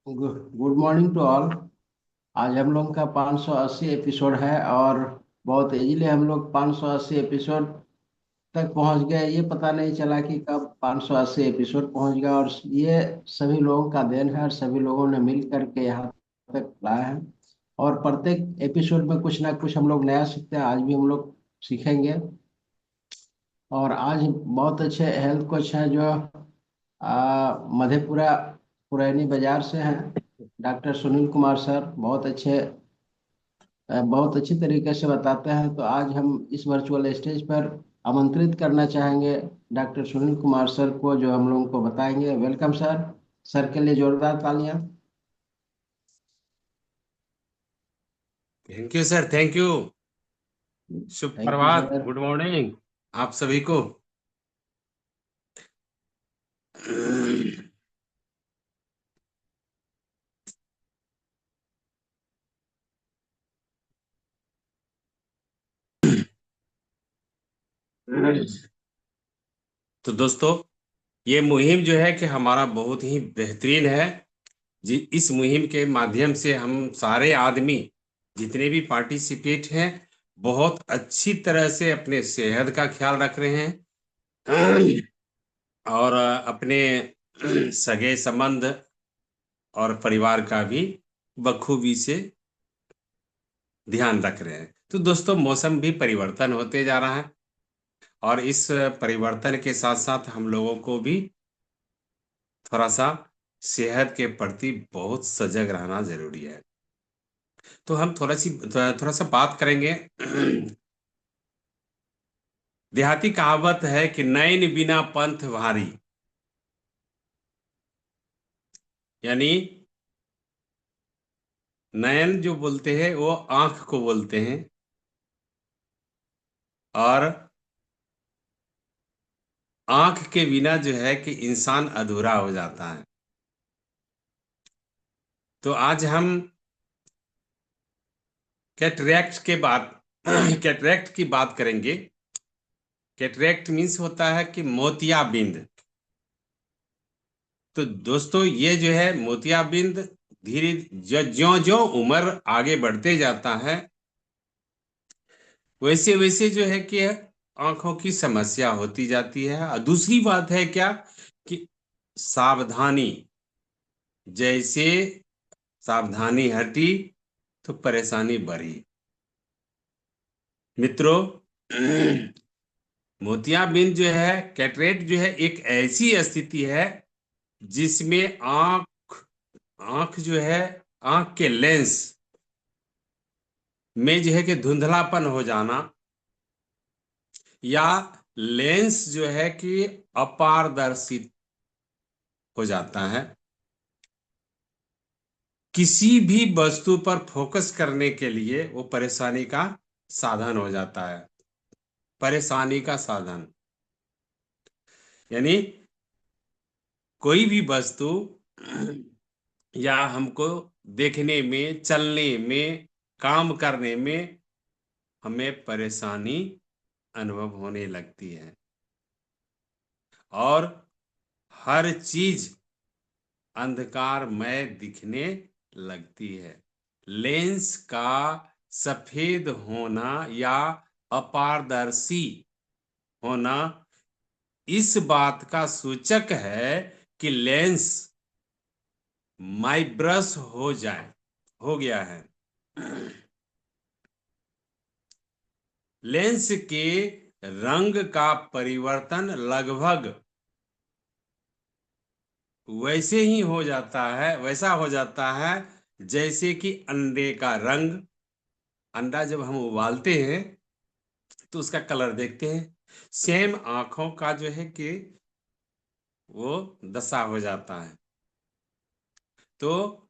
Good morning to all. आज हम लोग का 580 एपिसोड है और बहुत इजीली हम लोग 580 एपिसोड तक पहुंच गए। ये पता नहीं चला कि कब 580 एपिसोड पहुंच गया, और ये सभी लोगों का देन है और सभी लोगों ने मिल करके यहाँ तक लाया है। और प्रत्येक एपिसोड में कुछ ना कुछ हम लोग नया सीखते हैं। आज भी हम लोग सीखेंगे। और आज बहुत अच्छे हेल्थ कोच हैं जो मधेपुरा पुरैनी बाजार से हैं। डॉक्टर सुनील कुमार सर बहुत अच्छी तरीके से बताते हैं। तो आज हम इस वर्चुअल स्टेज पर आमंत्रित करना चाहेंगे डॉक्टर सुनील कुमार सर को, जो हम लोगों को बताएंगे। Welcome sir. सर के लिए जोरदार तालियां। Thank you sir, thank you. Shubh thank you Prabhat, sir. Good morning आप सभी को। तो दोस्तों, ये मुहिम जो है कि हमारा बहुत ही बेहतरीन है। जी, इस मुहिम के माध्यम से हम सारे आदमी जितने भी पार्टिसिपेट हैं बहुत अच्छी तरह से अपने सेहत का ख्याल रख रहे हैं और अपने सगे संबंध और परिवार का भी बखूबी से ध्यान रख रहे हैं। तो दोस्तों, मौसम भी परिवर्तन होते जा रहा है और इस परिवर्तन के साथ साथ हम लोगों को भी थोड़ा सा सेहत के प्रति बहुत सजग रहना जरूरी है। तो हम थोड़ा सा बात करेंगे। देहाती कहावत है कि नैन बिना पंथ भारी। यानी नयन जो बोलते हैं वो आंख को बोलते हैं, और आंख के बिना जो है कि इंसान अधूरा हो जाता है। तो आज हम कैटरैक्ट के बाद कैटरैक्ट की बात करेंगे। कैटरैक्ट मीन्स होता है कि मोतियाबिंद। तो दोस्तों, ये जो है मोतियाबिंद धीरे ज्यो ज्यो उम्र आगे बढ़ते जाता है वैसे वैसे जो है कि आंखों की समस्या होती जाती है। और दूसरी बात है क्या कि सावधानी, जैसे सावधानी हटी तो परेशानी बढ़ी। मित्रों, मोतियाबिंद जो है, कैटरेक्ट जो है, एक ऐसी स्थिति है जिसमें आंख आंख जो है, आंख के लेंस में जो है कि धुंधलापन हो जाना, या लेंस जो है कि अपारदर्शी हो जाता है। किसी भी वस्तु पर फोकस करने के लिए वो परेशानी का साधन हो जाता है। परेशानी का साधन यानी कोई भी वस्तु या हमको देखने में, चलने में, काम करने में हमें परेशानी अनुभव होने लगती है। और हर चीज अंधकारमय दिखने लगती है। लेंस का सफेद होना या अपारदर्शी होना इस बात का सूचक है कि लेंस माइब्रस हो गया है। लेंस के रंग का परिवर्तन लगभग वैसा हो जाता है जैसे कि अंडे का रंग। अंडा जब हम उबालते हैं तो उसका कलर देखते हैं, सेम आंखों का जो है कि वो दशा हो जाता है। तो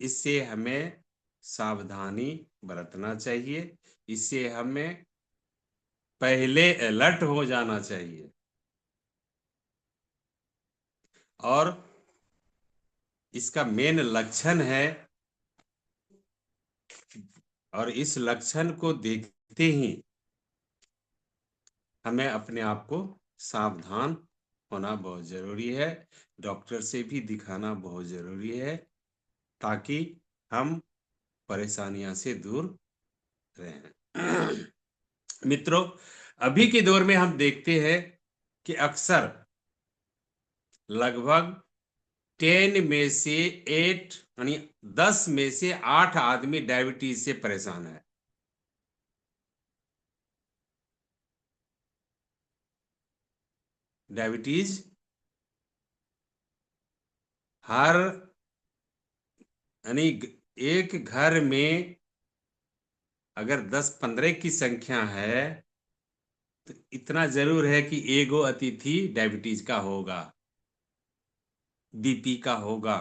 इससे हमें सावधानी बरतना चाहिए। इससे हमें पहले अलर्ट हो जाना चाहिए। और इसका मेन लक्षण है, और इस लक्षण को देखते ही हमें अपने आप को सावधान होना बहुत जरूरी है, डॉक्टर से भी दिखाना बहुत जरूरी है, ताकि हम परेशानियां से दूर रहें। मित्रों, अभी के दौर में हम देखते हैं कि अक्सर लगभग 10 में से 8 यानी 10 में से 8 आदमी डायबिटीज से परेशान है। डायबिटीज हर यानी एक घर में अगर 10-15 की संख्या है तो इतना जरूर है कि एगो अतिथि डायबिटीज का होगा, बीपी का होगा।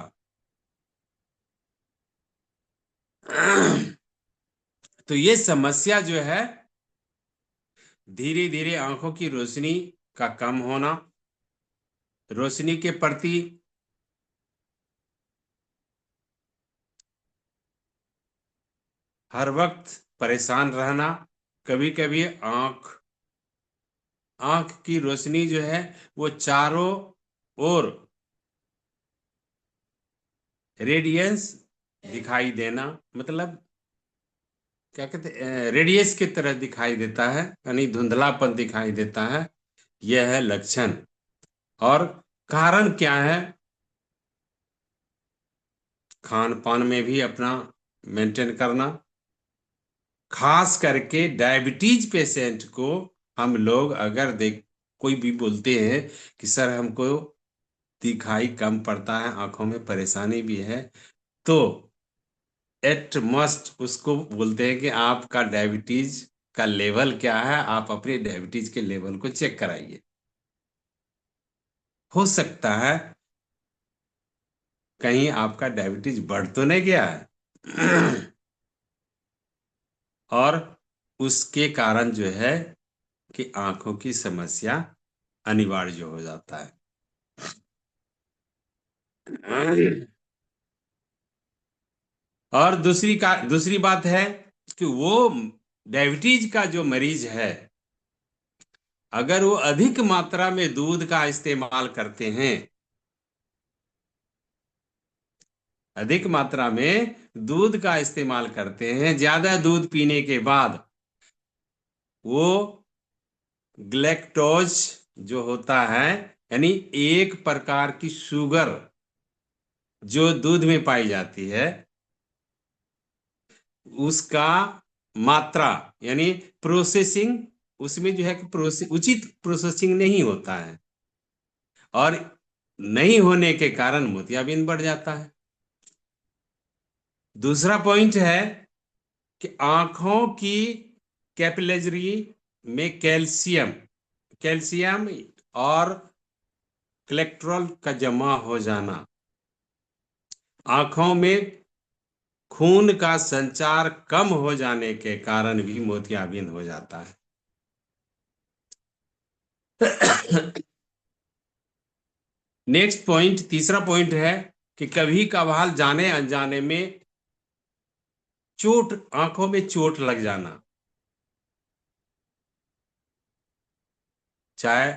तो ये समस्या जो है, धीरे धीरे आंखों की रोशनी का कम होना, रोशनी के प्रति हर वक्त परेशान रहना, कभी कभी आंख आंख की रोशनी जो है वो चारों ओर रेडियंस दिखाई देना, मतलब क्या कहते हैं, रेडियस की तरह दिखाई देता है, यानी धुंधलापन दिखाई देता है। यह है लक्षण। और कारण क्या है? खान पान में भी अपना मेंटेन करना, खास करके डायबिटीज पेशेंट को हम लोग अगर देख कोई भी बोलते हैं कि सर हमको दिखाई कम पड़ता है, आंखों में परेशानी भी है, तो एट मस्ट उसको बोलते हैं कि आपका डायबिटीज का लेवल क्या है, आप अपने डायबिटीज के लेवल को चेक कराइए। हो सकता है कहीं आपका डायबिटीज बढ़ तो नहीं गया है। और उसके कारण जो है कि आंखों की समस्या अनिवार्य हो जाता है। और दूसरी बात है कि वो डायबिटीज का जो मरीज है, अगर वो अधिक मात्रा में दूध का इस्तेमाल करते हैं, अधिक मात्रा में दूध का इस्तेमाल करते हैं, ज्यादा दूध पीने के बाद वो ग्लैक्टोज जो होता है, यानी एक प्रकार की शुगर जो दूध में पाई जाती है, उसका मात्रा यानी प्रोसेसिंग, उसमें जो है कि उचित प्रोसेसिंग नहीं होता है, और नहीं होने के कारण मोतियाबिंद बढ़ जाता है। दूसरा पॉइंट है कि आंखों की कैपिलरी में कैल्शियम कैल्शियम और कोलेस्ट्रॉल का जमा हो जाना, आंखों में खून का संचार कम हो जाने के कारण भी मोतियाबिंद हो जाता है। नेक्स्ट पॉइंट, तीसरा पॉइंट है कि कभी कभार जाने अनजाने में चोट, आंखों में चोट लग जाना, चाहे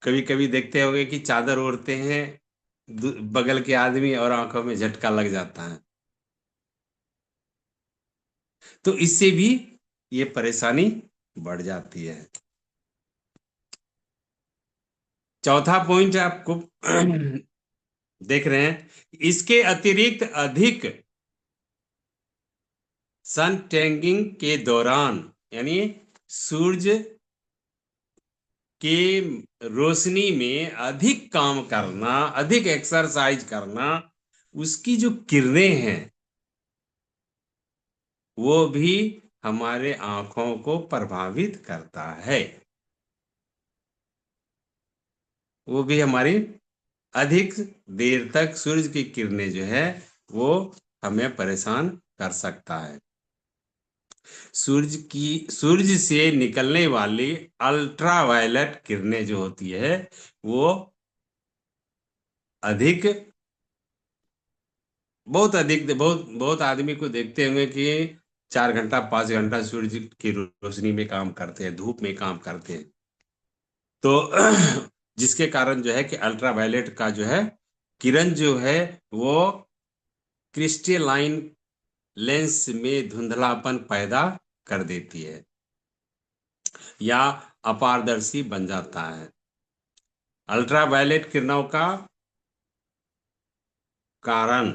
कभी कभी देखते होंगे कि चादर ओढ़ते हैं बगल के आदमी और आंखों में झटका लग जाता है, तो इससे भी ये परेशानी बढ़ जाती है। चौथा पॉइंट आपको देख रहे हैं, इसके अतिरिक्त अधिक सन टैंगिंग के दौरान, यानी सूरज की रोशनी में अधिक काम करना, अधिक एक्सरसाइज करना, उसकी जो किरणें हैं वो भी हमारे आंखों को प्रभावित करता है, वो भी हमारी अधिक देर तक सूरज की किरणें जो है वो हमें परेशान कर सकता है। सूरज से निकलने वाली अल्ट्रावायलेट किरणें जो होती है वो अधिक, बहुत अधिक, बहुत बहुत आदमी को देखते होंगे कि 4 घंटा 5 घंटा सूरज की रोशनी में काम करते हैं, धूप में काम करते हैं, तो जिसके कारण जो है कि अल्ट्रावायलेट का जो है किरण जो है वो क्रिस्टलाइन लेंस में धुंधलापन पैदा कर देती है या अपारदर्शी बन जाता है। अल्ट्रावायलेट किरणों का कारण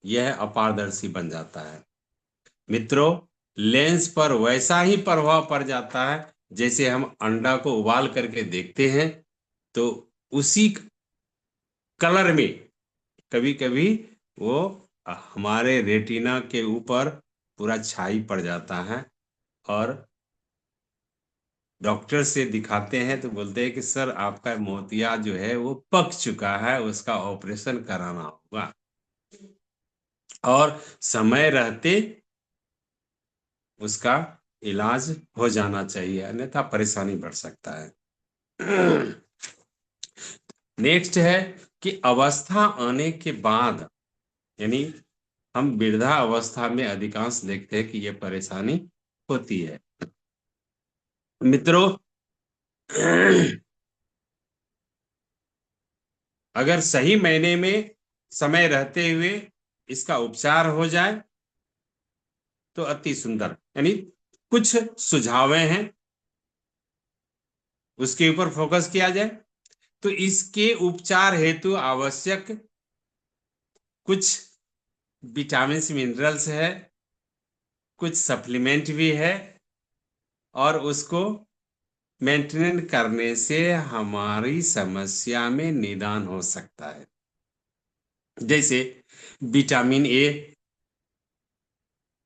यह अपारदर्शी बन जाता है। मित्रों, लेंस पर वैसा ही प्रभाव पड़ जाता है जैसे हम अंडा को उबाल करके देखते हैं तो उसी कलर में कभी कभी वो हमारे रेटिना के ऊपर पूरा छाई पड़ जाता है और डॉक्टर से दिखाते हैं तो बोलते हैं कि सर आपका मोतिया जो है वो पक चुका है, उसका ऑपरेशन कराना होगा और समय रहते उसका इलाज हो जाना चाहिए, अन्यथा परेशानी बढ़ सकता है। नेक्स्ट है कि अवस्था आने के बाद, यानी हम वृद्धा अवस्था में अधिकांश देखते हैं कि यह परेशानी होती है। मित्रों, अगर सही महीने में समय रहते हुए इसका उपचार हो जाए तो अति सुंदर, यानी कुछ सुझावें हैं उसके ऊपर फोकस किया जाए तो इसके उपचार हेतु आवश्यक कुछ विटामिन मिनरल्स है, कुछ सप्लीमेंट भी है और उसको मेंटेन करने से हमारी समस्या में निदान हो सकता है। जैसे विटामिन ए,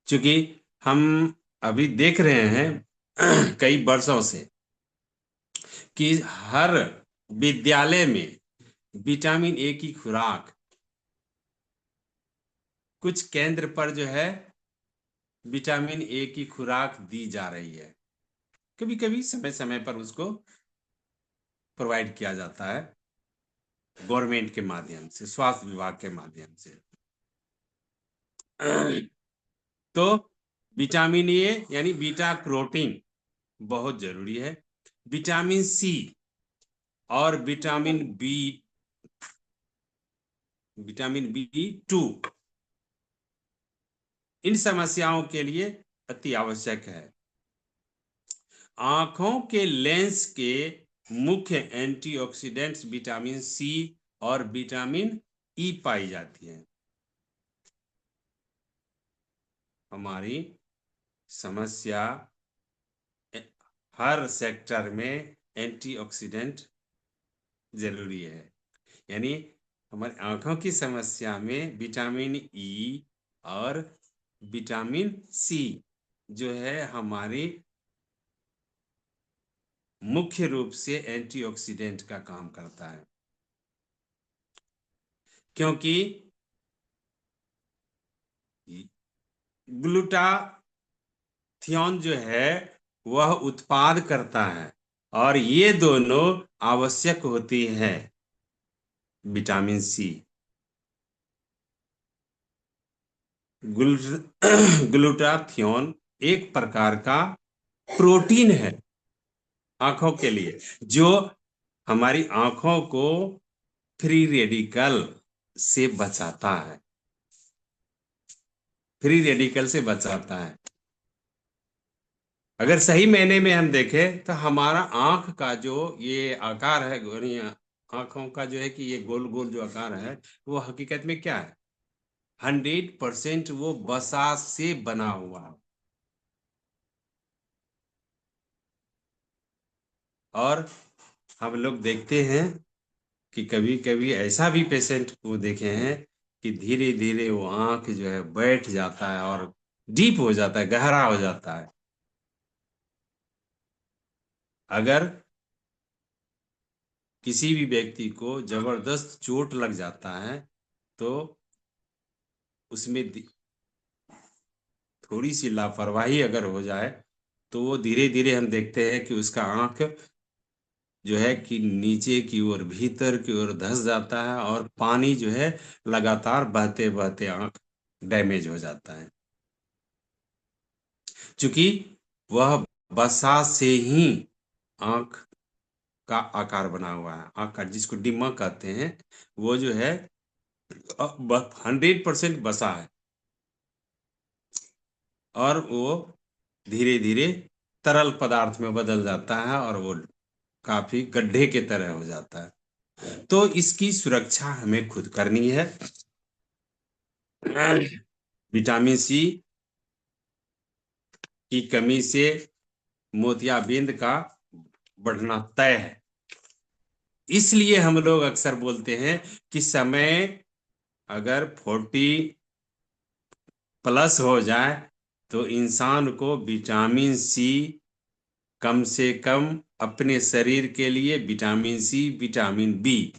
चूंकि हम अभी देख रहे हैं कई वर्षों से कि हर विद्यालय में विटामिन ए की खुराक कुछ केंद्र पर जो है विटामिन ए की खुराक दी जा रही है, कभी कभी समय समय पर उसको प्रोवाइड किया जाता है गवर्नमेंट के माध्यम से, स्वास्थ्य विभाग के माध्यम से। तो विटामिन ए यानी बीटा कैरोटीन बहुत जरूरी है। विटामिन सी और विटामिन बी 2 इन समस्याओं के लिए अति आवश्यक है। आंखों के लेंस के मुख्य एंटीऑक्सीडेंट्स विटामिन सी और विटामिन ई पाई जाती है। हमारी समस्या हर सेक्टर में एंटीऑक्सीडेंट जरूरी है, यानी हमारी आंखों की समस्या में विटामिन ई और विटामिन सी जो है हमारी मुख्य रूप से एंटीऑक्सीडेंट का काम करता है, क्योंकि ग्लूटाथियोन जो है वह उत्पाद करता है और ये दोनों आवश्यक होती है विटामिन सी। ग्लूटाथियोन एक प्रकार का प्रोटीन है आंखों के लिए, जो हमारी आंखों को फ्री रेडिकल से बचाता है, फ्री रेडिकल से बचाता है। अगर सही मायने में हम देखें तो हमारा आंख का जो ये आकार है, आंखों का जो है कि ये गोल गोल जो आकार है वो हकीकत में क्या है, 100% वो वसा से बना हुआ है। और हम लोग देखते हैं कि कभी कभी ऐसा भी पेशेंट को देखे हैं कि धीरे धीरे वो आंख जो है बैठ जाता है और डीप हो जाता है, गहरा हो जाता है। अगर किसी भी व्यक्ति को जबरदस्त चोट लग जाता है तो उसमें थोड़ी सी लापरवाही अगर हो जाए तो वो धीरे धीरे हम देखते हैं कि उसका आंख जो है कि नीचे की ओर, भीतर की ओर धंस जाता है और पानी जो है लगातार बहते बहते आंख डैमेज हो जाता है, क्योंकि वह वसा से ही आंख का आकार बना हुआ है। आंख का, जिसको दिमाग कहते हैं, वो जो है 100% बसा है, और वो धीरे धीरे तरल पदार्थ में बदल जाता है और वो काफी गड्ढे के तरह हो जाता है। तो इसकी सुरक्षा हमें खुद करनी है। विटामिन सी की कमी से मोतियाबिंद का बढ़ना तय है। इसलिए हम लोग अक्सर बोलते हैं कि समय अगर 40+ हो जाए तो इंसान को विटामिन सी कम से कम अपने शरीर के लिए vitamin C, vitamin B,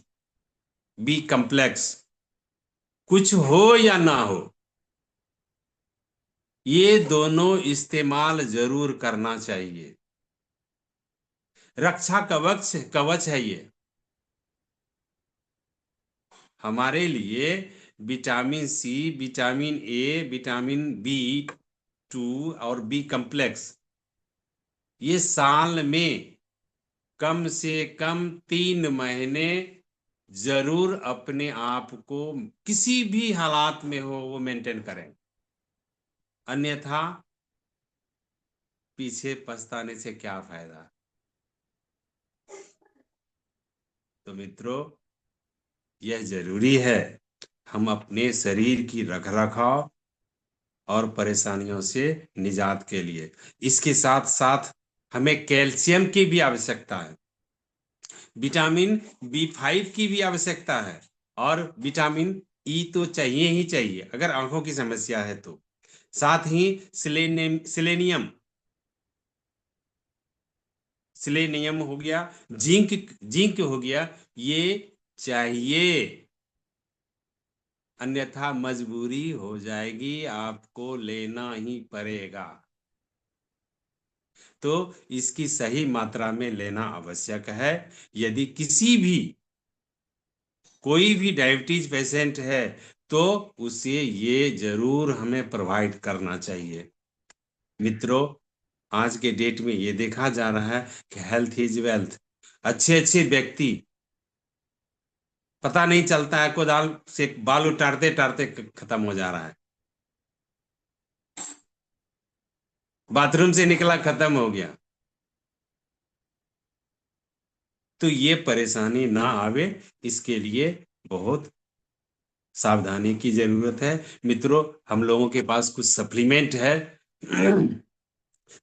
B complex, कुछ हो या ना हो, ये दोनों इस्तेमाल जरूर करना चाहिए। रक्षा कवच कवच है ये हमारे लिए। Vitamin C, vitamin A, vitamin B 2 और बी कम्प्लेक्स, ये साल में कम से कम 3 महीने जरूर अपने आप को किसी भी हालात में हो वो मेंटेन करें, अन्यथा पीछे पछताने से क्या फायदा। तो मित्रों, यह जरूरी है हम अपने शरीर की रखरखाव और परेशानियों से निजात के लिए, इसके साथ साथ हमें कैल्शियम की भी आवश्यकता है, विटामिन बी 5 की भी आवश्यकता है, और विटामिन ई तो चाहिए ही चाहिए अगर आंखों की समस्या है तो। साथ ही सिलेनियम सिलेनियम हो गया, जिंक जिंक हो गया, ये चाहिए, अन्यथा मजबूरी हो जाएगी, आपको लेना ही पड़ेगा। तो इसकी सही मात्रा में लेना आवश्यक है। यदि किसी भी कोई भी डायबिटीज पेशेंट है तो उसे ये जरूर हमें प्रोवाइड करना चाहिए। मित्रों, आज के डेट में ये देखा जा रहा है कि हेल्थ इज वेल्थ। अच्छे अच्छे व्यक्ति, पता नहीं चलता है, कोदाल से बाल उतारते उतारते खत्म हो जा रहा है, बाथरूम से निकला खत्म हो गया। तो ये परेशानी ना आवे, इसके लिए बहुत सावधानी की जरूरत है। मित्रों, हम लोगों के पास कुछ सप्लीमेंट है।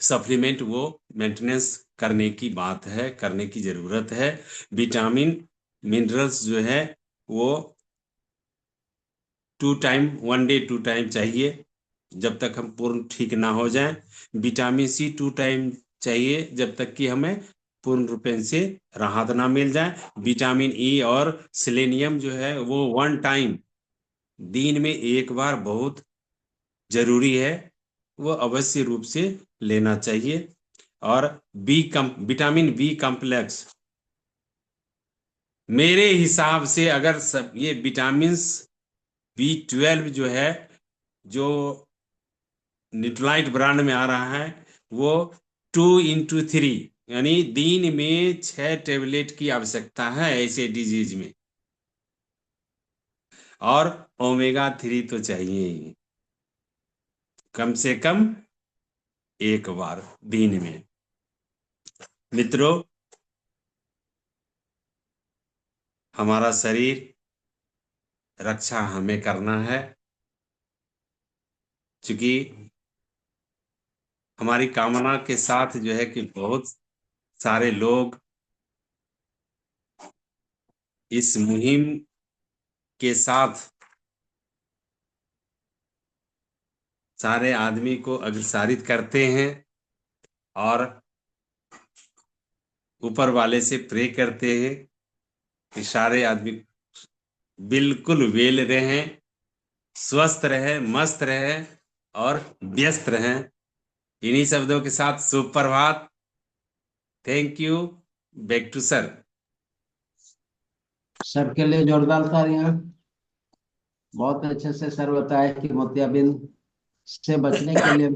सप्लीमेंट वो मेंटेनेंस करने की बात है, करने की जरूरत है। विटामिन मिनरल्स जो है वो 2 टाइम, 1 डे 2 टाइम चाहिए जब तक हम पूर्ण ठीक ना हो जाएं। विटामिन सी 2 टाइम चाहिए जब तक कि हमें पूर्ण रूपेण से राहत ना मिल जाए। विटामिन ई और सेलेनियम जो है वो 1 टाइम, दिन में एक बार बहुत जरूरी है, वो अवश्य रूप से लेना चाहिए। और विटामिन बी कम्प्लेक्स, मेरे हिसाब से अगर सब ये विटामिन बी 12 जो है, जो न्यूट्रालाइट ब्रांड में आ रहा है, वो 2 × 3, यानी दिन में 6 टैबलेट की आवश्यकता है ऐसे डिजीज में। और ओमेगा 3 तो चाहिए ही, कम से कम एक बार दिन में। मित्रों, हमारा शरीर रक्षा हमें करना है, क्योंकि हमारी कामना के साथ जो है कि बहुत सारे लोग इस मुहिम के साथ सारे आदमी को अग्रसारित करते हैं और ऊपर वाले से प्रे करते हैं कि सारे आदमी बिल्कुल वेल रहें, स्वस्थ रहें, मस्त रहें और व्यस्त रहें। इन्हीं शब्दों के साथ शुभ प्रभात। Thank you. Back to sir. Sir के लिए जोरदार तालियां। बहुत अच्छे से सर बताए कि मोतियाबिंद से बचने के लिए